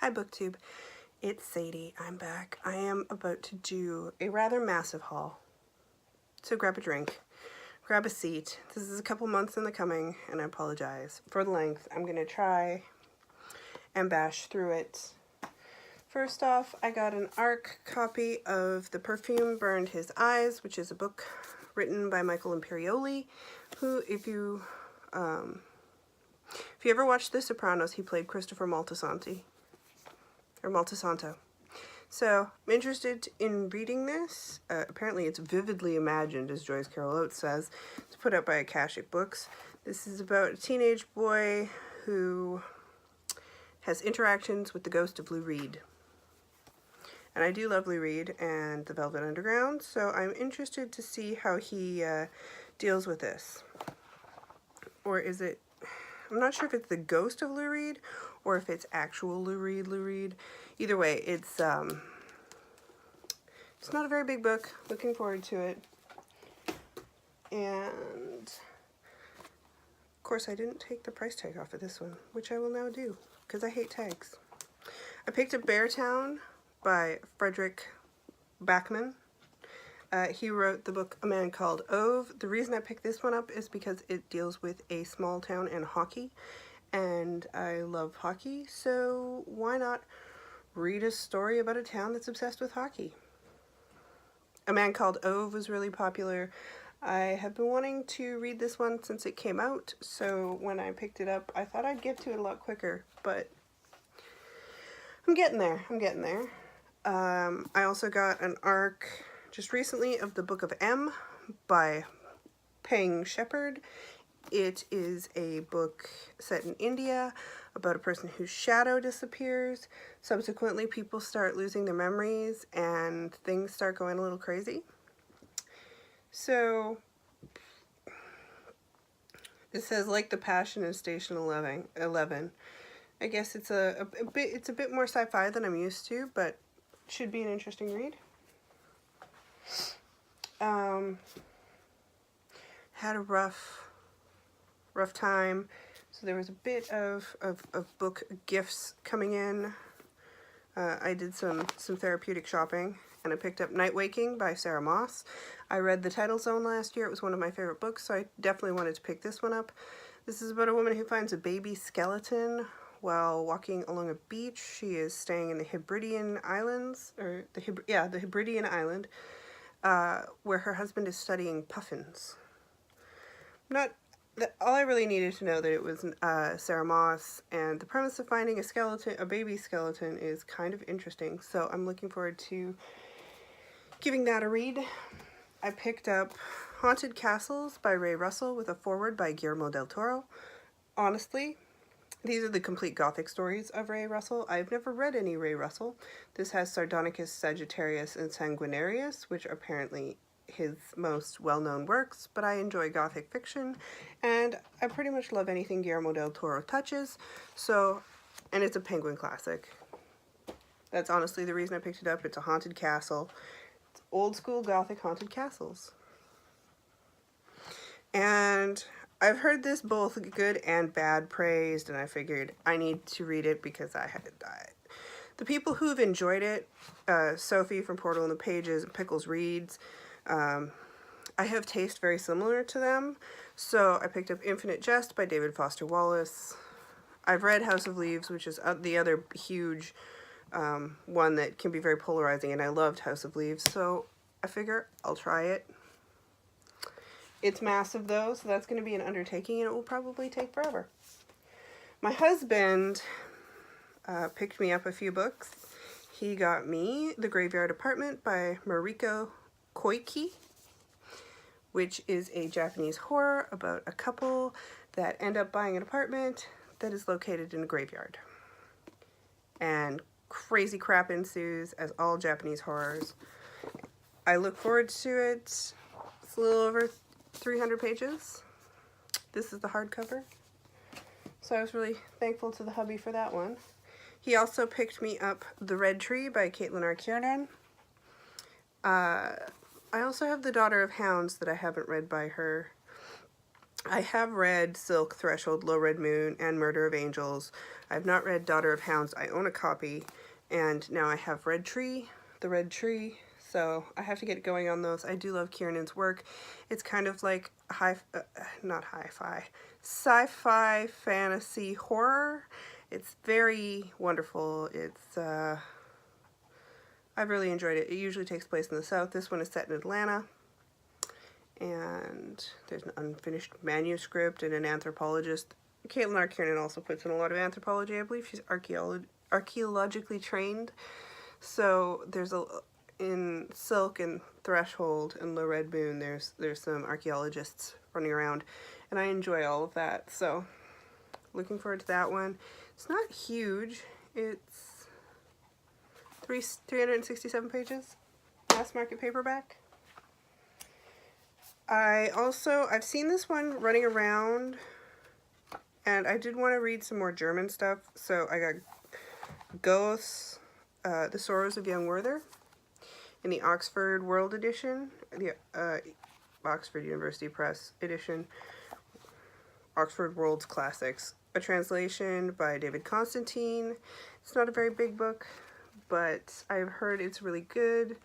Hi BookTube, it's Sadie. I'm back. I am about to do a rather massive haul. So grab a drink, grab a seat. This is a couple months in the coming and I apologize for the length. I'm going to try and bash through it. First off, I got an ARC copy of The Perfume Burned His Eyes, which is a book written by Michael Imperioli, who, if you ever watched The Sopranos, he played Christopher Moltisanti. Or Maltasanto. So, I'm interested in reading this. Apparently it's vividly imagined, as Joyce Carol Oates says. It's put out by Akashic Books. This is about a teenage boy who has interactions with the ghost of Lou Reed. And I do love Lou Reed and the Velvet Underground, so I'm interested to see how he deals with this. Or is it... I'm not sure if it's the ghost of Lou Reed or if it's actual Lou Reed. Either way, it's not a very big book. Looking forward to it. And of course I didn't take the price tag off of this one, which I will now do because I hate tags. I picked up Beartown by Frederick Backman. He wrote the book A Man Called Ove. The reason I picked this one up is because it deals with a small town and hockey, and I love hockey, so why not read a story about a town that's obsessed with hockey? A Man Called Ove was really popular. I have been wanting to read this one since it came out, so when I picked it up, I thought I'd get to it a lot quicker, but I'm getting there. I also got an ARC just recently of the Book of M by Peng Shepherd. It is a book set in India about a person whose shadow disappears. Subsequently, people start losing their memories and things start going a little crazy. So, it says, like the Passion in Station 11. I guess it's a bit more sci-fi than I'm used to, but should be an interesting read. Had a rough time, so there was a bit of book gifts coming in. I did some therapeutic shopping, and I picked up Night Waking by Sarah Moss. I read The Title Zone last year. It was one of my favorite books, so I definitely wanted to pick this one up. This is about a woman who finds a baby skeleton while walking along a beach. She is staying in the Hebridean Islands, or the Hebridean Island, where her husband is studying puffins. All I really needed to know that it was Sarah Moss, and the premise of finding a baby skeleton is kind of interesting, so I'm looking forward to giving that a read. I picked up Haunted Castles by Ray Russell with a foreword by Guillermo del Toro. Honestly, these are the complete gothic stories of Ray Russell. I've never read any Ray Russell. This has Sardonicus, Sagittarius, and Sanguinarius, which are apparently his most well-known works, but I enjoy gothic fiction, and I pretty much love anything Guillermo del Toro touches, and it's a Penguin classic. That's honestly the reason I picked it up. It's a haunted castle. It's old school gothic haunted castles. And I've heard this both good and bad praised, and I figured I need to read it because the people who've enjoyed it, Sophie from Portal in the Pages and Pickles Reads, I have taste very similar to them, so I picked up Infinite Jest by David Foster Wallace. I've read House of Leaves, which is the other huge one that can be very polarizing, and I loved House of Leaves, so I figure I'll try it. It's massive though, so that's going to be an undertaking, and it will probably take forever. My husband picked me up a few books. He got me The Graveyard Apartment by Mariko Koike, which is a Japanese horror about a couple that end up buying an apartment that is located in a graveyard. And crazy crap ensues, as all Japanese horrors. I look forward to it. It's a little over 300 pages. This is the hardcover. So I was really thankful to the hubby for that one. He also picked me up The Red Tree by Caitlin R. Kiernan. I also have The Daughter of Hounds that I haven't read by her. I have read Silk, Threshold, Low Red Moon, and Murder of Angels. I have not read Daughter of Hounds. I own a copy, and now I have The Red Tree, so I have to get going on those. I do love Kiernan's work. It's kind of like not hi-fi, sci-fi fantasy horror. It's very wonderful. It's, I've really enjoyed it. It usually takes place in the South. This one is set in Atlanta. And there's an unfinished manuscript and an anthropologist. Caitlin R. Kiernan also puts in a lot of anthropology. I believe she's archaeologically trained. So there's in Silk and Threshold and Low Red Moon, there's some archaeologists running around, and I enjoy all of that. So looking forward to that one. It's not huge. It's 367 pages, mass market paperback. I've seen this one running around, and I did want to read some more German stuff, so I got Goethe's The Sorrows of Young Werther in the Oxford World Edition, the Oxford University Press edition, Oxford World's Classics, a translation by David Constantine. It's not a very big book, but I've heard it's really good.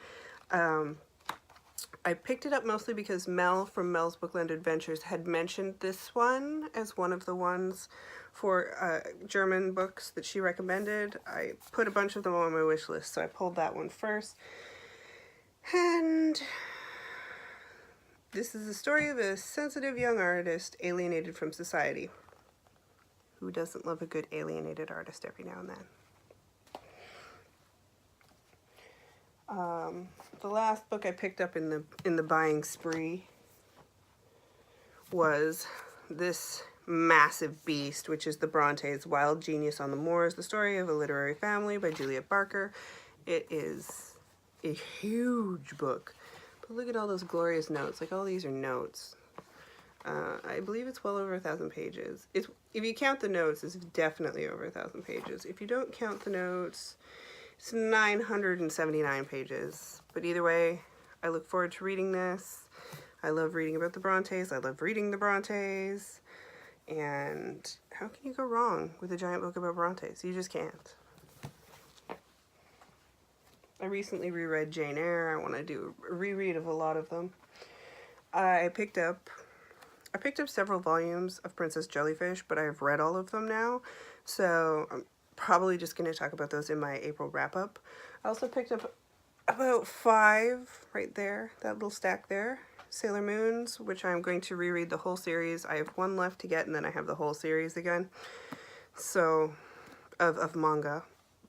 I picked it up mostly because Mel from Mel's Bookland Adventures had mentioned this one as one of the ones for German books that she recommended. I put a bunch of them on my wish list, so I pulled that one first. And this is the story of a sensitive young artist alienated from society. Who doesn't love a good alienated artist every now and then? The last book I picked up in the buying spree was this massive beast, which is the Brontes' Wild Genius on the Moors, the story of a literary family by Juliet Barker. It is a huge book, but look at all those glorious notes. Like, all these are notes. I believe it's well over 1,000 pages. If you count the notes, it's definitely over 1,000 pages. If you don't count the notes, it's 979 pages. But either way, I look forward to reading this. I love reading about the Brontes. I love reading the Brontes. And how can you go wrong with a giant book about Brontes? You just can't. I recently reread Jane Eyre. I want to do a reread of a lot of them. I picked up several volumes of Princess Jellyfish, but I've read all of them now. So I'm probably just going to talk about those in my April wrap-up. I also picked up about 5 right there, that little stack there. Sailor Moons, which I'm going to reread the whole series. I have 1 left to get, and then I have the whole series again. So, of manga.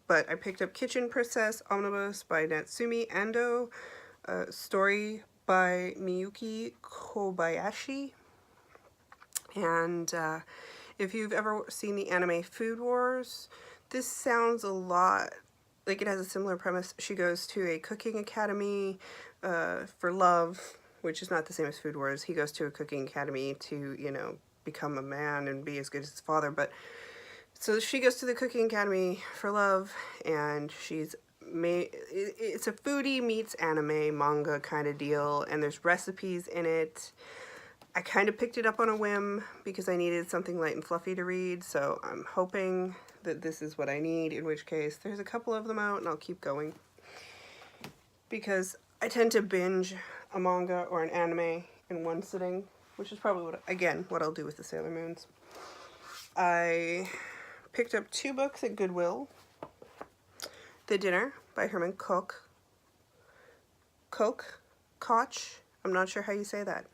But I picked up Kitchen Princess Omnibus by Natsumi Ando, a story by Miyuki Kobayashi. And if you've ever seen the anime Food Wars, this sounds a lot like it has a similar premise. She goes to a cooking academy for love, which is not the same as Food Wars. He goes to a cooking academy to, you know, become a man and be as good as his father. But so she goes to the cooking academy for love, and it's a foodie meets anime manga kind of deal, and there's recipes in it. I kind of picked it up on a whim because I needed something light and fluffy to read, so I'm hoping that this is what I need, in which case there's a couple of them out and I'll keep going. Because I tend to binge a manga or an anime in one sitting, which is probably what I'll do with the Sailor Moons. I picked up 2 books at Goodwill. The Dinner by Herman Koch. Koch? I'm not sure how you say that.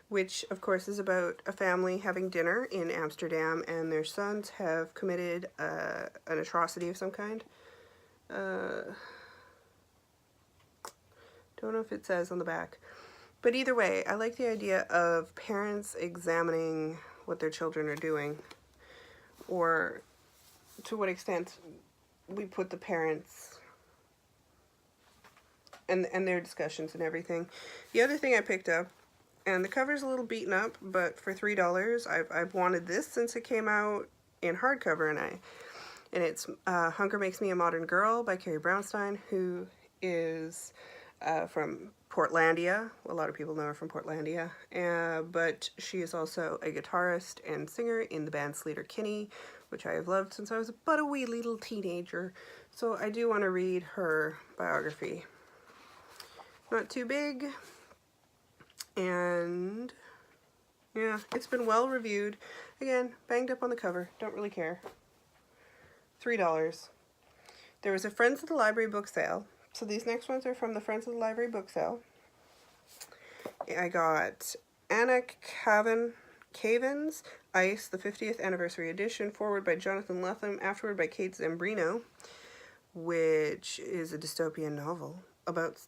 Which, of course, is about a family having dinner in Amsterdam, and their sons have committed an atrocity of some kind. Don't know if it says on the back. But either way, I like the idea of parents examining what their children are doing, or to what extent we put the parents and their discussions and everything. The other thing I picked up, and the cover's a little beaten up, but for $3, I've wanted this since it came out in hardcover, and it's Hunger Makes Me a Modern Girl by Carrie Brownstein, who is from Portlandia. A lot of people know her from Portlandia. But she is also a guitarist and singer in the band Sleater-Kinney, which I have loved since I was but a wee little teenager. So I do want to read her biography. Not too big. And yeah, it's been well reviewed. Again, banged up on the cover. Don't really care. $3. There was a Friends of the Library book sale. So these next ones are from the Friends of the Library book sale. I got Anna Caven's Ice, the 50th Anniversary Edition, forward by Jonathan Lethem, afterward by Kate Zambrino, which is a dystopian novel about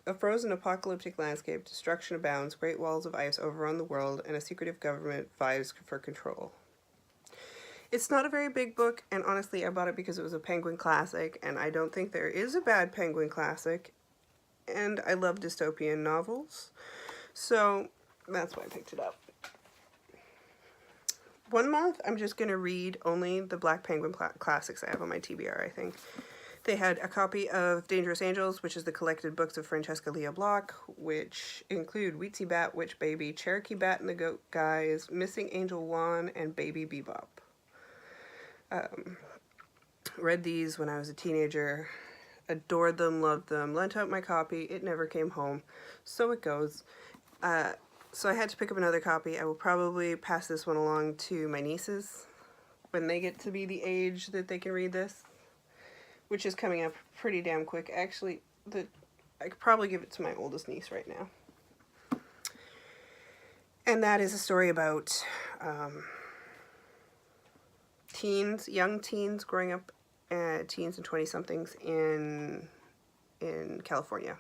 a frozen apocalyptic landscape, destruction abounds, great walls of ice overrun the world, and a secretive government vies for control. It's not a very big book, and honestly, I bought it because it was a Penguin classic, and I don't think there is a bad Penguin classic, and I love dystopian novels, so that's why I picked it up. 1 month, I'm just going to read only the Black Penguin classics I have on my TBR, I think. They had a copy of Dangerous Angels, which is the collected books of Francesca Leah Block, which include Weetsy Bat, Witch Baby, Cherokee Bat and the Goat Guys, Missing Angel Juan, and Baby Bebop. Read these when I was a teenager, adored them, loved them, lent out my copy, it never came home, so it goes. So I had to pick up another copy. I will probably pass this one along to my nieces when they get to be the age that they can read this, which is coming up pretty damn quick. Actually, I could probably give it to my oldest niece right now. And that is a story about young teens growing up, teens and 20-somethings in California.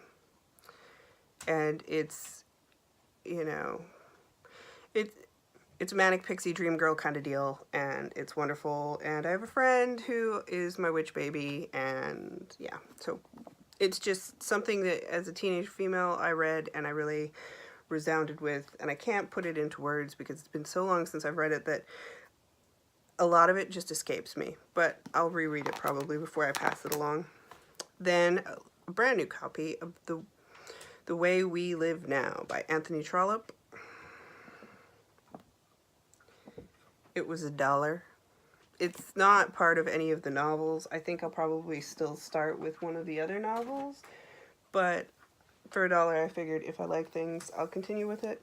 And it's, you know, it's a manic pixie dream girl kind of deal, and it's wonderful. And I have a friend who is my witch baby, and yeah, so it's just something that as a teenage female I read and I really resounded with, and I can't put it into words because it's been so long since I've read it that a lot of it just escapes me, but I'll reread it probably before I pass it along. Then a brand new copy of The Way We Live Now by Anthony Trollope. It was $1. It's not part of any of the novels. I think I'll probably still start with one of the other novels, but for $1 I figured if I like things I'll continue with it.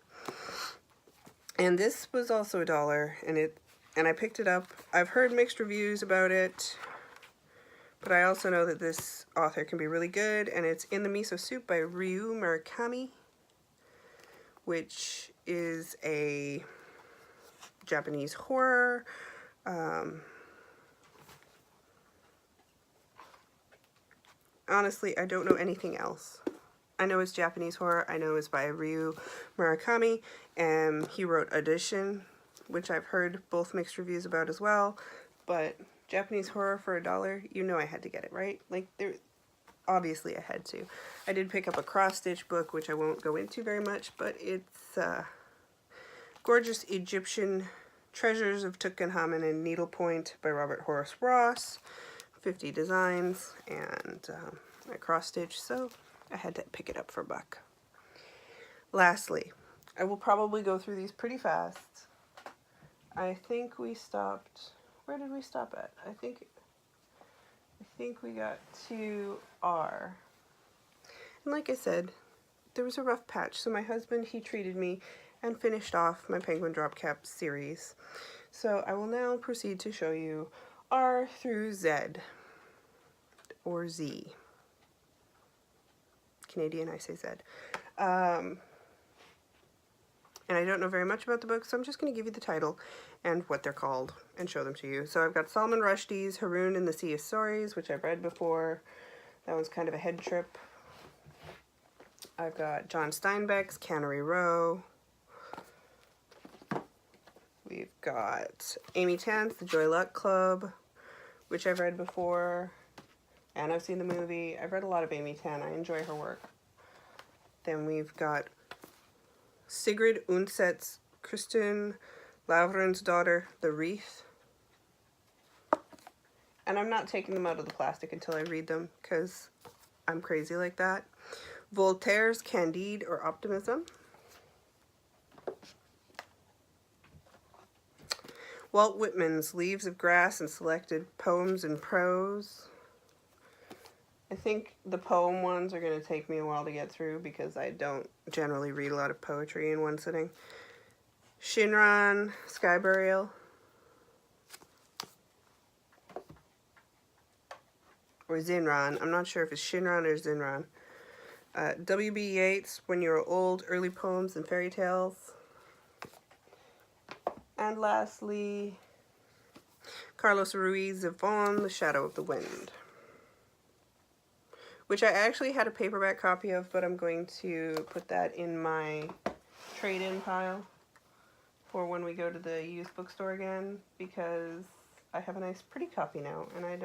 And this was also $1, and I picked it up. I've heard mixed reviews about it, but I also know that this author can be really good, and it's In the Miso Soup by Ryu Murakami, which is a Japanese horror. Honestly, I don't know anything else. I know it's Japanese horror. I know it's by Ryu Murakami, and he wrote Audition, which I've heard both mixed reviews about as well. But Japanese horror for $1, you know I had to get it, right? Like, obviously I had to. I did pick up a cross-stitch book, which I won't go into very much, but it's Gorgeous Egyptian Treasures of Tutankhamun and Needlepoint by Robert Horace Ross. 50 designs, and I cross-stitch, so I had to pick it up for $1. Lastly, I will probably go through these pretty fast. I think we stopped, where did we stop at? I think we got to R. And like I said, there was a rough patch, so my husband, he treated me and finished off my Penguin Drop Cap series. So I will now proceed to show you R through Z, or Z. Canadian, I say Z. And I don't know very much about the book, so I'm just going to give you the title and what they're called and show them to you. So I've got Salman Rushdie's Haroun and the Sea of Stories, which I've read before. That one's kind of a head trip. I've got John Steinbeck's Cannery Row. We've got Amy Tan's The Joy Luck Club, which I've read before, and I've seen the movie. I've read a lot of Amy Tan. I enjoy her work. Then we've got Sigrid Undset's Kristin Lavren's daughter, The Wreath. And I'm not taking them out of the plastic until I read them, because I'm crazy like that. Voltaire's Candide or Optimism. Walt Whitman's Leaves of Grass and Selected Poems and Prose. I think the poem ones are going to take me a while to get through because I don't generally read a lot of poetry in one sitting. Shinran, Sky Burial. Or Zinran. I'm not sure if it's Shinran or Zinran. W.B. Yeats, When You Were Old, Early Poems and Fairy Tales. And lastly, Carlos Ruiz Zafón, The Shadow of the Wind. Which I actually had a paperback copy of, but I'm going to put that in my trade-in pile for when we go to the used bookstore again, because I have a nice pretty copy now, and I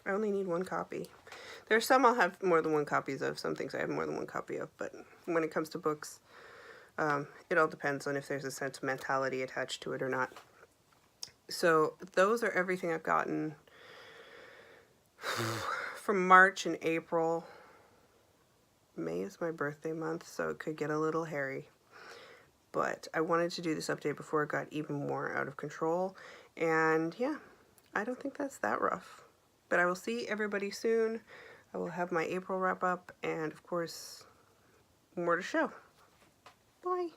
only need one copy. There's some I'll have more than one copies of, some things I have more than one copy of, but when it comes to books, it all depends on if there's a sentimentality attached to it or not. So those are everything I've gotten from March and April. May is my birthday month, so it could get a little hairy. But I wanted to do this update before it got even more out of control. And yeah, I don't think that's that rough. But I will see everybody soon. I will have my April wrap up and, of course, more to show. Bye.